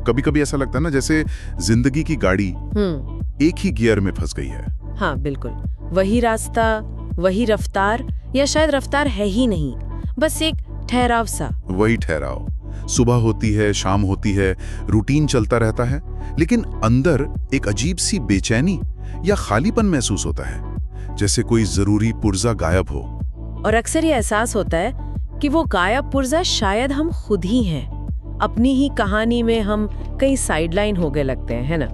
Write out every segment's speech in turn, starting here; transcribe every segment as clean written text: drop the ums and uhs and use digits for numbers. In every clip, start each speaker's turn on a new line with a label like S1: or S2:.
S1: कभी कभी ऐसा लगता है ना जैसे जिंदगी की गाड़ी एक ही गियर में फंस गई है।
S2: हाँ बिल्कुल, वही रास्ता, वही रफ्तार, या शायद रफ्तार है ही नहीं, बस एक ठहराव सा।
S1: वही ठहराव, सुबह होती है, शाम होती है, रूटीन चलता रहता है, लेकिन अंदर एक अजीब सी बेचैनी या खालीपन महसूस होता है, जैसे कोई जरूरी पुर्जा गायब हो।
S2: और अक्सर ये एहसास होता है कि वो गायब पुर्जा शायद हम खुद ही हैं। अपनी ही कहानी में हम कहीं साइडलाइन हो गए लगते हैं, है ना?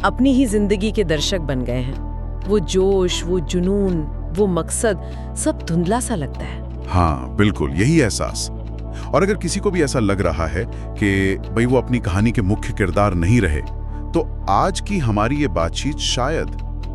S2: अपनी ही जिंदगी के दर्शक बन गए हैं। वो जोश, वो जुनून, वो मकसद, सब धुंधला सा लगता है।
S1: हाँ बिल्कुल, यही एहसास। और अगर किसी को भी ऐसा लग रहा है कि भाई वो अपनी कहानी के मुख्य किरदार नहीं रहे, तो आज की हमारी ये बातचीत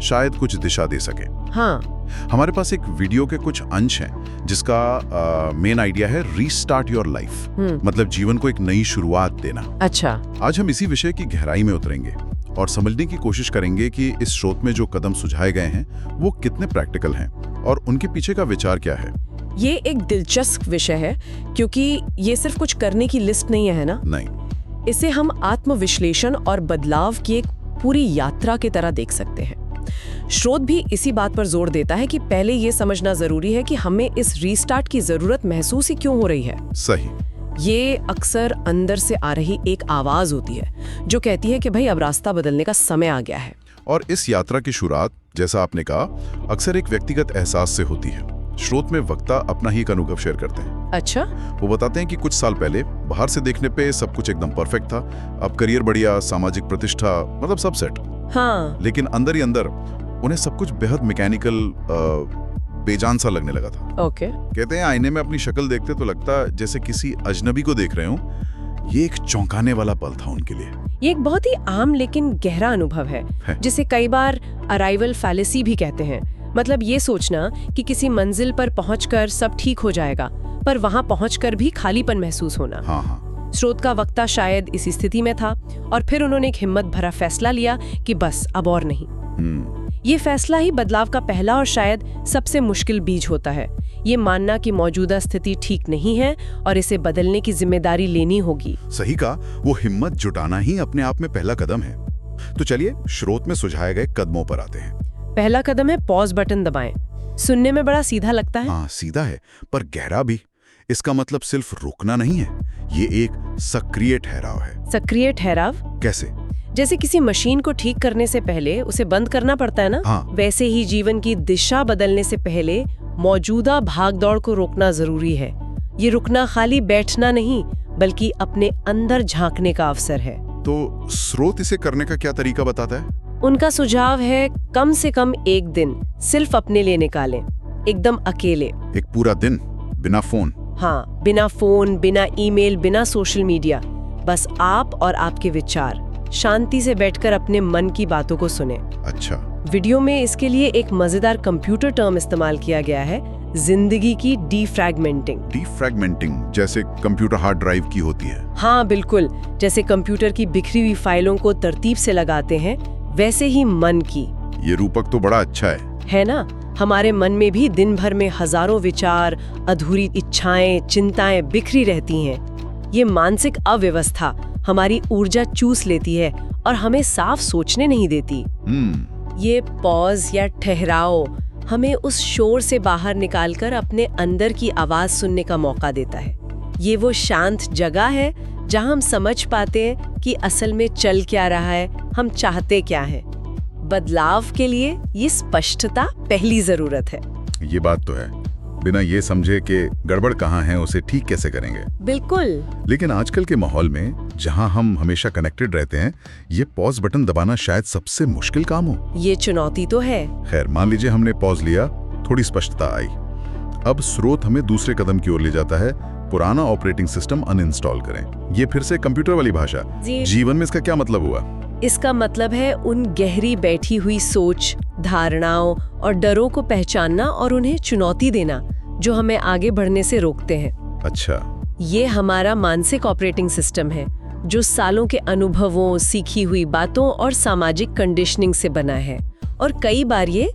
S1: शायद कुछ दिशा दे सके।
S2: हाँ,
S1: हमारे पास एक वीडियो के कुछ अंश हैं जिसका मेन आइडिया है रीस्टार्ट योर लाइफ, मतलब जीवन को एक नई शुरुआत देना।
S2: अच्छा।
S1: आज हम इसी विषय की गहराई में उतरेंगे और समझने की कोशिश करेंगे कि इस स्रोत में जो कदम सुझाए गए हैं वो कितने प्रैक्टिकल हैं और उनके पीछे का विचार क्या है।
S2: ये एक दिलचस्प विषय है क्योंकि ये सिर्फ कुछ करने की लिस्ट नहीं है ना?
S1: नहीं,
S2: इसे हम आत्मविश्लेषण और बदलाव की एक पूरी यात्रा की तरह देख सकते हैं। स्रोत भी इसी बात पर जोर देता है कि पहले ये समझना जरूरी है कि हमें इस रीस्टार्ट की जरूरत महसूस ही क्यों हो रही है।
S1: सही।
S2: ये अक्सर अंदर से आ रही एक आवाज होती है जो कहती है कि भाई अब रास्ता बदलने का समय आ गया है।
S1: और इस यात्रा की शुरुआत, जैसा आपने कहा, अक्सर एक व्यक्तिगत एहसास से होती है। स्रोत में वक्ता अपना ही एक अनुभव शेयर करते हैं।
S2: अच्छा।
S1: वो बताते हैं कि कुछ साल पहले बाहर से देखने पे सब कुछ एकदम परफेक्ट था, अब करियर बढ़िया, सामाजिक प्रतिष्ठा, मतलब सब सेट।
S2: हाँ।
S1: लेकिन अंदर ही अंदर उन्हें सब कुछ बेहद मैकेनिकल, बेजान सा लगने लगा था।
S2: ओके।
S1: कहते हैं आईने में अपनी शक्ल देखते तो लगता जैसे किसी अजनबी को देख रहे हो। ये एक चौंकाने वाला पल था उनके लिए।
S2: ये एक बहुत ही आम लेकिन गहरा अनुभव है। जिसे कई बार अराइवल फैलेसी भी कहते हैं। मतलब ये सोचना कि किसी मंजिल पर पहुंचकर सब ठीक हो जाएगा, पर वहां पहुंचकर भी खालीपन महसूस होना।
S1: हाँ।
S2: स्रोत का वक्ता शायद इसी स्थिति में था और फिर उन्होंने एक हिम्मत भरा फैसला लिया कि बस अब और नहीं। ये फैसला ही बदलाव का पहला और शायद सबसे मुश्किल बीज होता है। ये मानना कि मौजूदा स्थिति ठीक नहीं है और इसे बदलने की जिम्मेदारी लेनी होगी।
S1: सही कहा, वो हिम्मत जुटाना ही अपने आप में पहला कदम है। तो चलिए स्रोत में सुझाए गए कदमों पर आते हैं।
S2: पहला कदम है पॉज बटन दबाएं। सुनने में बड़ा सीधा लगता है।
S1: हाँ, सीधा है पर गहरा भी। इसका मतलब सिर्फ रुकना नहीं है, ये एक सक्रिय ठहराव है।
S2: सक्रिय ठहराव
S1: कैसे?
S2: जैसे किसी मशीन को ठीक करने से पहले उसे बंद करना पड़ता है ना?
S1: हाँ।
S2: वैसे ही जीवन की दिशा बदलने से पहले मौजूदा भागदौड़ को रोकना जरूरी है। ये रुकना खाली बैठना नहीं, बल्कि अपने अंदर झांकने का अवसर है।
S1: तो स्रोत इसे करने का क्या तरीका बताता है?
S2: उनका सुझाव है कम से कम एक दिन सिर्फ अपने लिए निकालें, एकदम अकेले।
S1: एक पूरा दिन बिना फोन?
S2: हाँ, बिना फोन, बिना ईमेल, बिना सोशल मीडिया, बस आप और आपके विचार। शांति से बैठकर अपने मन की बातों को सुने।
S1: अच्छा।
S2: वीडियो में इसके लिए एक मजेदार कंप्यूटर टर्म इस्तेमाल किया गया है, जिंदगी की डीफ्रैगमेंटिंग।
S1: डीफ्रैगमेंटिंग जैसे कंप्यूटर हार्ड ड्राइव की होती है?
S2: हाँ बिल्कुल, जैसे कंप्यूटर की बिखरी हुई फाइलों को तरतीब से लगाते हैं, वैसे ही मन की।
S1: ये रूपक तो बड़ा अच्छा है
S2: ना? हमारे मन में भी दिन भर में हजारों विचार, अधूरी इच्छाएं, चिंताएं बिखरी रहती हैं। ये मानसिक अव्यवस्था हमारी ऊर्जा चूस लेती है और हमें साफ सोचने नहीं देती। ये पॉज या ठहराव हमें उस शोर से बाहर निकालकर अपने अंदर की आवाज सुनने का मौका देता है। ये वो शांत जगह है जहां हम समझ पाते हैं कि असल में चल क्या रहा है, हम चाहते क्या हैं। बदलाव के लिए ये स्पष्टता पहली जरूरत है।
S1: ये बात तो है, बिना ये समझे कि गड़बड़ कहाँ है उसे ठीक कैसे करेंगे।
S2: बिल्कुल।
S1: लेकिन आजकल के माहौल में जहां हम हमेशा कनेक्टेड रहते हैं, ये पॉज बटन दबाना शायद सबसे मुश्किल काम हो।
S2: ये चुनौती तो है।
S1: खैर, मान लीजिए हमने पॉज लिया, थोड़ी स्पष्टता आई। अब स्रोत हमें दूसरे कदम की ओर ले जाता है, पुराना ऑपरेटिंग सिस्टम अनइंस्टॉल करें। ये फिर से कंप्यूटर वाली भाषा। जीवन में इसका क्या मतलब हुआ?
S2: इसका मतलब है उन गहरी बैठी हुई सोच, धारणाओं और डरों को पहचानना और उन्हें चुनौती देना जो हमें आगे बढ़ने से रोकते हैं।
S1: अच्छा।
S2: ये हमारा मानसिक ऑपरेटिंग सिस्टम है जो सालों के अनुभवों, सीखी हुई बातों और सामाजिक कंडीशनिंग से बना है, और कई बार ये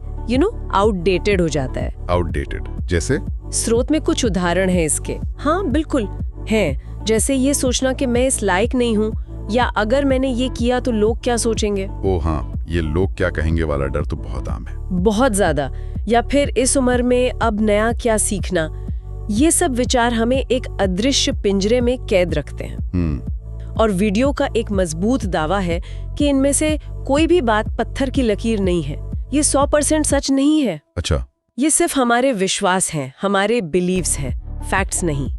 S2: आउटडेटेड हो जाता है।
S1: आउटडेटेड जैसे?
S2: स्रोत में कुछ उदाहरण हैं इसके। हाँ बिल्कुल हैं, जैसे ये सोचना कि मैं इस लायक नहीं हूँ, या अगर मैंने ये किया तो लोग क्या सोचेंगे।
S1: ओ हाँ, ये लोग क्या कहेंगे वाला डर तो बहुत आम है।
S2: बहुत ज्यादा। या फिर इस उम्र में अब नया क्या सीखना, ये सब विचार हमें एक अदृश्य पिंजरे में कैद रखते हैं। और वीडियो का एक मजबूत दावा है कि इनमें से कोई भी बात पत्थर की लकीर नहीं है। ये 100% सच नहीं है।
S1: अच्छा।
S2: ये सिर्फ हमारे विश्वास हैं, हमारे बिलीव्स हैं, फैक्ट्स नहीं।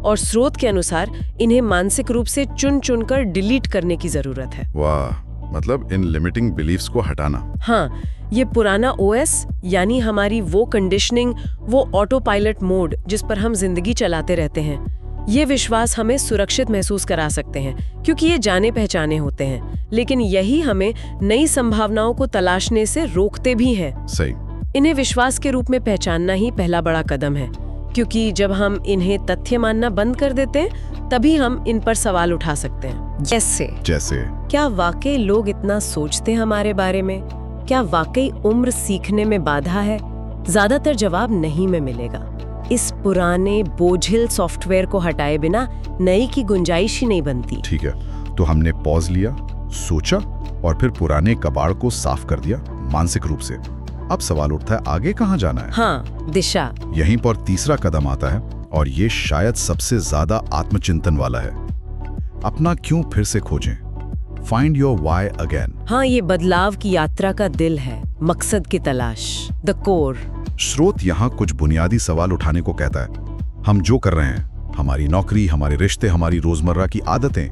S2: और स्रोत के अनुसार इन्हें मानसिक रूप से चुन चुनकर डिलीट करने की जरूरत है।
S1: वाह, मतलब इन लिमिटिंग बिलीफ्स को हटाना।
S2: हाँ, ये पुराना ओएस यानी हमारी वो कंडीशनिंग, वो ऑटो पायलट मोड जिस पर हम जिंदगी चलाते रहते हैं, ये विश्वास हमें सुरक्षित महसूस करा सकते हैं क्योंकि ये जाने पहचाने होते हैं, लेकिन यही हमें नई संभावनाओं को तलाशने से रोकते भी हैं।
S1: सही।
S2: इन्हें विश्वास के रूप में पहचानना ही पहला बड़ा कदम है, क्योंकि जब हम इन्हें तथ्य मानना बंद कर देते हैं तभी हम इन पर सवाल उठा सकते हैं। जैसे क्या वाकई लोग इतना सोचते हैं हमारे बारे में? क्या वाकई उम्र सीखने में बाधा है? ज्यादातर जवाब नहीं में मिलेगा। इस पुराने बोझिल सॉफ्टवेयर को हटाए बिना नई की गुंजाइश ही नहीं बनती।
S1: ठीक है, तो हमने पॉज लिया, सोचा और फिर पुराने कबाड़ को साफ कर दिया मानसिक रूप से। अब सवाल उठता है आगे कहाँ जाना है?
S2: हाँ, दिशा।
S1: यहीं पर तीसरा कदम आता है और ये शायद सबसे ज्यादा आत्मचिंतन वाला है। अपना क्यों फिर से खोजें। Find your why again.
S2: हाँ, ये बदलाव की यात्रा का दिल है, मकसद की तलाश, द कोर।
S1: स्रोत यहाँ कुछ बुनियादी सवाल उठाने को कहता है। हम जो कर रहे हैं, हमारी नौकरी, हमारे रिश्ते, हमारी रोजमर्रा की आदतें,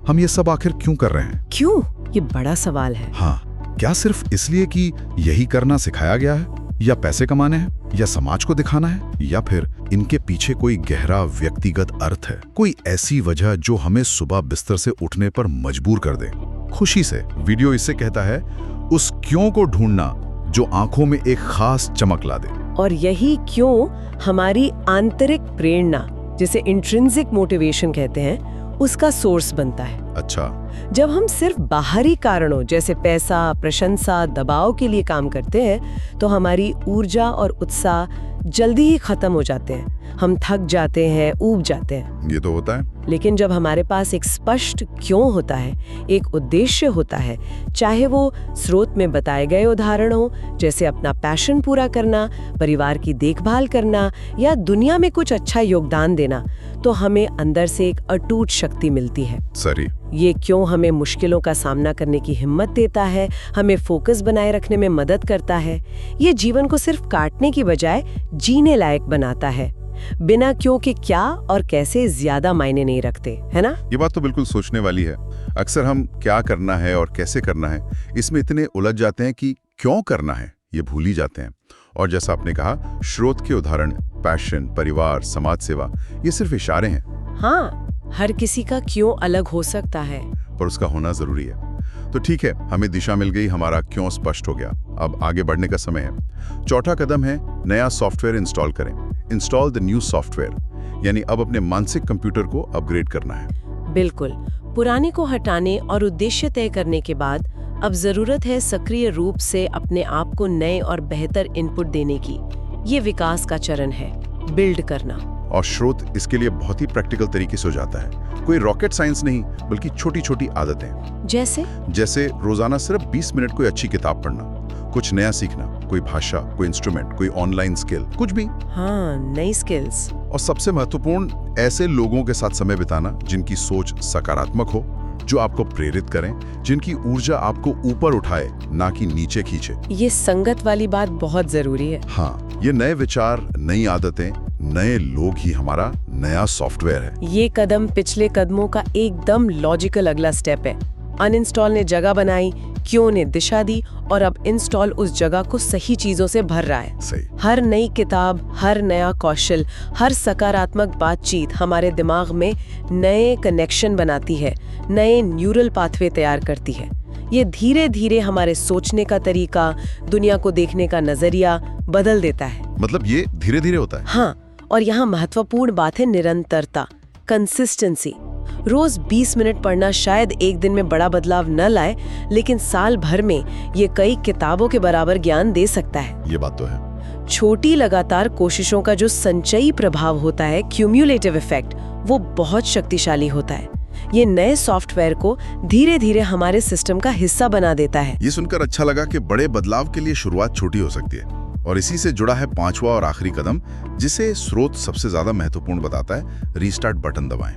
S1: हम ये सब आखिर क्यों कर रहे हैं?
S2: क्यों? ये बड़ा सवाल है।
S1: हाँ, क्या सिर्फ इसलिए कि यही करना सिखाया गया है, या पैसे कमाने हैं, या समाज को दिखाना है, या फिर इनके पीछे कोई गहरा व्यक्तिगत अर्थ है, कोई ऐसी वजह जो हमें सुबह बिस्तर से उठने पर मजबूर कर दे खुशी से। वीडियो इससे कहता है उस क्यों को ढूंढना जो आंखों में एक खास चमक ला दे।
S2: और यही क्यों हमारी आंतरिक प्रेरणा, जिसे इंट्रिंसिक मोटिवेशन कहते हैं, उसका सोर्स बनता है।
S1: अच्छा।
S2: जब हम सिर्फ बाहरी कारणों जैसे पैसा, प्रशंसा, दबाव के लिए काम करते हैं तो हमारी ऊर्जा और उत्साह जल्दी ही खत्म हो जाते हैं। हम थक जाते हैं, ऊब जाते हैं।
S1: ये तो होता है।
S2: लेकिन जब हमारे पास एक स्पष्ट क्यों होता है, एक उद्देश्य होता है, चाहे वो स्रोत में बताए गए उदाहरण हो, जैसे अपना पैशन पूरा करना, परिवार की देखभाल करना या दुनिया में कुछ अच्छा योगदान देना, तो हमें अंदर से एक अटूट शक्ति मिलती है।
S1: सही।
S2: ये क्यों हमें मुश्किलों का सामना करने की हिम्मत देता है, हमें फोकस बनाए रखने में मदद करता है। ये जीवन को सिर्फ काटने की बजाय जीने लायक बनाता है। बिना क्यों के क्या और कैसे ज्यादा मायने नहीं रखते, है ना?
S1: ये बात तो बिल्कुल सोचने वाली है। अक्सर हम क्या करना है और कैसे करना है इसमें इतने उलझ जाते हैं कि क्यों करना है ये भूल ही जाते हैं। और जैसा आपने कहा, स्रोत के उदाहरण पैशन, परिवार, समाज सेवा, ये सिर्फ इशारे हैं।
S2: हाँ, हर किसी का क्यों अलग हो सकता है,
S1: पर उसका होना जरूरी है। तो ठीक है, हमें दिशा मिल गई, हमारा क्यों स्पष्ट हो गया। अब आगे बढ़ने का समय है। चौथा कदम है नया सॉफ्टवेयर इंस्टॉल करें। इंस्टॉल द न्यू सॉफ्टवेयर, यानी अब अपने मानसिक कंप्यूटर को अपग्रेड करना है।
S2: बिल्कुल। पुराने को हटाने और उद्देश्य तय करने के बाद अब जरूरत है सक्रिय रूप से अपने आप को नए और बेहतर इनपुट देने की। ये विकास का चरण है, बिल्ड करना।
S1: और स्रोत इसके लिए बहुत ही प्रैक्टिकल तरीके से हो जाता है। कोई रॉकेट साइंस नहीं, बल्कि छोटी छोटी आदतें। जैसे रोजाना सिर्फ 20 मिनट कोई अच्छी किताब पढ़ना, कुछ नया सीखना, कोई भाषा, कोई इंस्ट्रूमेंट, कोई ऑनलाइन स्किल, कुछ भी।
S2: हाँ, नई स्किल्स।
S1: और सबसे महत्वपूर्ण, ऐसे लोगों के साथ समय बिताना जिनकी सोच सकारात्मक हो, जो आपको प्रेरित करें, जिनकी ऊर्जा आपको ऊपर उठाए, ना कि नीचे खींचे।
S2: ये संगत वाली बात बहुत जरूरी है।
S1: हाँ, ये नए विचार, नई आदतें, नए लोग ही हमारा नया सॉफ्टवेयर है।
S2: ये कदम पिछले कदमों का एकदम लॉजिकल अगला स्टेप है। अनइंस्टॉल ने जगह बनाई, क्यों ने दिशा दी, और अब इंस्टॉल उस जगह को सही चीजों से भर रहा है।
S1: सही।
S2: हर नई किताब, हर नया कौशल, हर सकारात्मक बातचीत हमारे दिमाग में नए कनेक्शन बनाती है, नए न्यूरल पाथवे तैयार करती है। ये धीरे धीरे हमारे सोचने का तरीका, दुनिया को देखने का नजरिया बदल देता है।
S1: मतलब ये धीरे धीरे होता है?
S2: हाँ, और यहाँ महत्वपूर्ण बात है निरंतरता, कंसिस्टेंसी। रोज 20 मिनट पढ़ना शायद एक दिन में बड़ा बदलाव न लाए, लेकिन साल भर में ये कई किताबों के बराबर ज्ञान दे सकता है।
S1: ये बात तो है।
S2: छोटी लगातार कोशिशों का जो संचयी प्रभाव होता है, क्यूम्युलेटिव इफेक्ट, वो बहुत शक्तिशाली होता है। ये नए सॉफ्टवेयर को धीरे धीरे हमारे सिस्टम का हिस्सा बना देता है।
S1: ये सुनकर अच्छा लगा कि बड़े बदलाव के लिए शुरुआत छोटी हो सकती है, और इसी से जुड़ा है पांचवा और आखिरी कदम, जिसे स्रोत सबसे ज्यादा महत्वपूर्ण बताता है। रीस्टार्ट बटन दबाएं।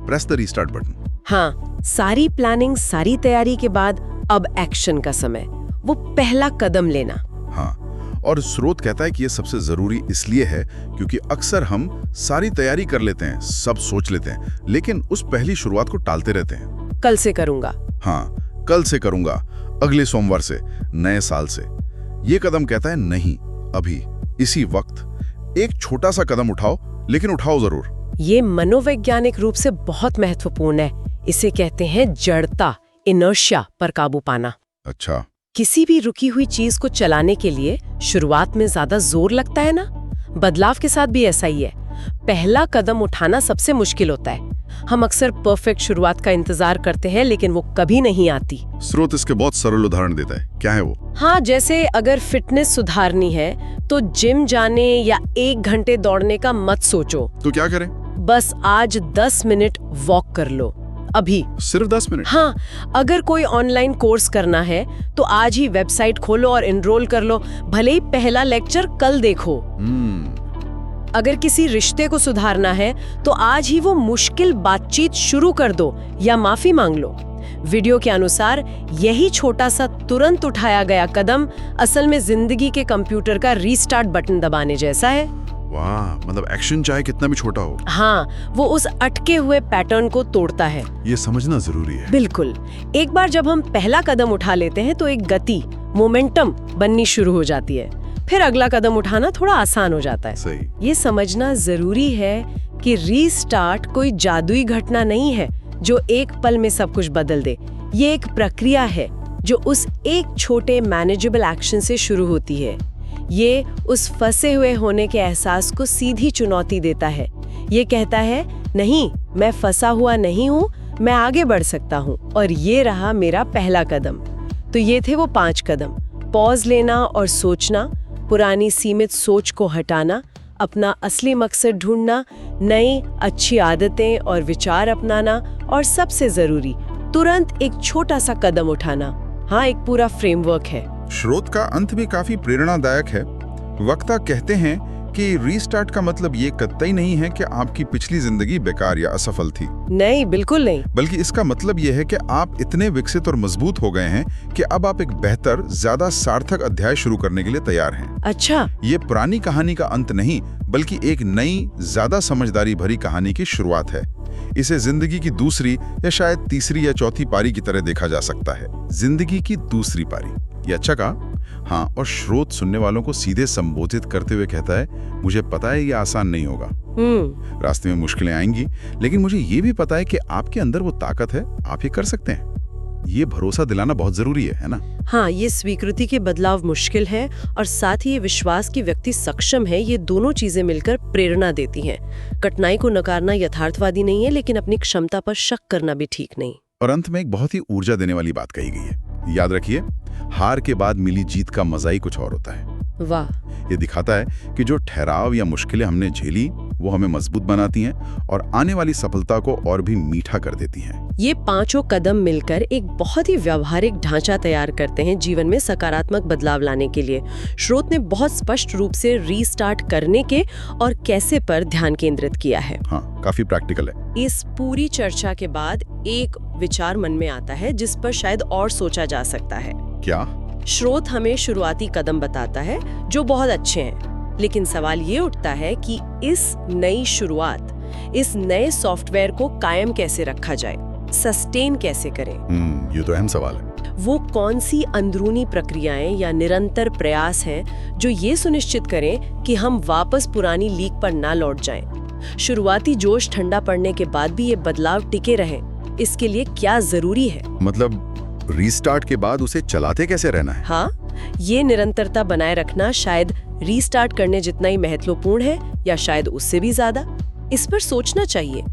S1: Press the restart button.
S2: हाँ, सारी प्लानिंग, सारी तैयारी के बाद अब एक्शन का समय, वो पहला कदम लेना।
S1: हाँ, और स्रोत कहता है कि ये सबसे जरूरी इसलिए है क्योंकि अक्सर हम सारी तैयारी कर लेते हैं, सब सोच लेते हैं, लेकिन उस पहली शुरुआत को टालते रहते हैं।
S2: कल से करूंगा।
S1: हाँ, कल से करूंगा, अगले सोमवार से, नए साल से। ये कदम कहता है नहीं, अभी, इसी वक्त एक छोटा सा कदम उठाओ, लेकिन उठाओ जरूर।
S2: ये मनोवैज्ञानिक रूप से बहुत महत्वपूर्ण है। इसे कहते हैं जड़ता, इनर्शिया पर काबू पाना।
S1: अच्छा।
S2: किसी भी रुकी हुई चीज को चलाने के लिए शुरुआत में ज्यादा जोर लगता है ना, बदलाव के साथ भी ऐसा ही है। पहला कदम उठाना सबसे मुश्किल होता है। हम अक्सर परफेक्ट शुरुआत का इंतजार करते हैं, लेकिन वो कभी नहीं आती।
S1: स्रोत इसके बहुत सरल उदाहरण देता है। क्या है वो?
S2: हाँ, जैसे अगर फिटनेस सुधारनी है तो जिम जाने या 1 घंटे दौड़ने का मत सोचो।
S1: तो क्या करें?
S2: बस आज 10 मिनट वॉक कर लो, अभी।
S1: सिर्फ 10 मिनट?
S2: हाँ, अगर कोई ऑनलाइन कोर्स करना है तो आज ही वेबसाइट खोलो और एनरोल कर लो, भले ही पहला लेक्चर कल देखो। अगर किसी रिश्ते को सुधारना है तो आज ही वो मुश्किल बातचीत शुरू कर दो या माफी मांग लो। वीडियो के अनुसार यही छोटा सा तुरंत उठाया गया कदम असल में जिंदगी के कंप्यूटर का रीस्टार्ट बटन दबाने जैसा है।
S1: वाह, मतलब एक्शन चाहे कितना भी छोटा हो,
S2: हाँ, वो उस अटके हुए पैटर्न को तोड़ता है।
S1: ये समझना जरूरी है।
S2: बिल्कुल। एक बार जब हम पहला कदम उठा लेते हैं तो एक गति, मोमेंटम बननी शुरू हो जाती है। फिर अगला कदम उठाना थोड़ा आसान हो जाता है।
S1: सही।
S2: ये समझना जरूरी है कि रीस्टार्ट कोई जादुई घटना नहीं है जो एक पल में सब कुछ बदल दे। ये एक प्रक्रिया है जो उस एक छोटे मैनेजेबल एक्शन से शुरू होती है। ये उस फंसे हुए होने के एहसास को सीधी चुनौती देता है। ये कहता है, नहीं, मैं फंसा हुआ नहीं हूँ, मैं आगे बढ़ सकता हूँ, और ये रहा मेरा पहला कदम। तो ये थे वो 5 कदम। पॉज लेना और सोचना, पुरानी सीमित सोच को हटाना, अपना असली मकसद ढूंढना, नई अच्छी आदतें और विचार अपनाना, और सबसे जरूरी, तुरंत एक छोटा सा कदम उठाना। हाँ, एक पूरा फ्रेमवर्क है।
S1: स्रोत का अंत भी काफी प्रेरणादायक है। वक्ता कहते हैं कि रीस्टार्ट का मतलब ये कतई नहीं है कि आपकी पिछली जिंदगी बेकार या असफल थी।
S2: नहीं, बिल्कुल नहीं।
S1: बल्कि इसका मतलब ये है कि आप इतने विकसित और मजबूत हो गए हैं कि अब आप एक बेहतर, ज्यादा सार्थक अध्याय शुरू करने के लिए तैयार हैं।
S2: अच्छा।
S1: ये पुरानी कहानी का अंत नहीं, बल्कि एक नई, ज्यादा समझदारी भरी कहानी की शुरुआत है। इसे जिंदगी की दूसरी या शायद तीसरी या चौथी पारी की तरह देखा जा सकता है। जिंदगी की दूसरी पारी, ये अच्छा कहा। हाँ, और स्रोत सुनने वालों को सीधे संबोधित करते हुए कहता है, मुझे पता है ये आसान नहीं होगा, रास्ते में मुश्किलें आएंगी, लेकिन मुझे ये भी पता है कि आपके अंदर वो ताकत है, आप ये कर सकते हैं। ये भरोसा दिलाना बहुत जरूरी है ना?
S2: हाँ, ये स्वीकृति के बदलाव मुश्किल है, और साथ ही ये विश्वास कि व्यक्ति सक्षम है, ये दोनों चीजें मिलकर प्रेरणा देती हैं। कठिनाई को नकारना यथार्थवादी नहीं है, लेकिन अपनी क्षमता पर शक करना भी ठीक नहीं।
S1: और अंत में एक बहुत ही ऊर्जा देने वाली बात कही गई है। याद रखिए, हार के बाद मिली जीत का मजा ही कुछ और होता है।
S2: वाह।
S1: ये दिखाता है कि जो ठहराव या मुश्किलें हमने झेली वो हमें मजबूत बनाती हैं और आने वाली सफलता को और भी मीठा कर देती हैं।
S2: ये 5 कदम मिलकर एक बहुत ही व्यावहारिक ढांचा तैयार करते हैं जीवन में सकारात्मक बदलाव लाने के लिए। स्रोत ने बहुत स्पष्ट रूप से रीस्टार्ट करने के और कैसे पर ध्यान केंद्रित किया है।
S1: हाँ, काफी प्रैक्टिकल है।
S2: इस पूरी चर्चा के बाद एक विचार मन में आता है जिस पर शायद और सोचा जा सकता है।
S1: क्या?
S2: स्रोत हमें शुरुआती कदम बताता है जो बहुत अच्छे हैं, लेकिन सवाल ये उठता है कि इस नई शुरुआत, इस नए सॉफ्टवेयर को कायम कैसे रखा जाए, सस्टेन कैसे करें?
S1: ये तो अहम सवाल है।
S2: वो कौन सी अंदरूनी प्रक्रियाएं या निरंतर प्रयास हैं जो ये सुनिश्चित करें कि हम वापस पुरानी लीक पर ना लौट जाएं? शुरुआती जोश ठंडा पड़ने के बाद भी ये बदलाव टिके रहें, इसके लिए क्या जरूरी है?
S1: मतलब रीस्टार्ट के बाद उसे चलाते कैसे रहना है?
S2: हाँ, ये निरंतरता बनाए रखना शायद रीस्टार्ट करने जितना ही महत्वपूर्ण है, या शायद उससे भी ज्यादा। इस पर सोचना चाहिए।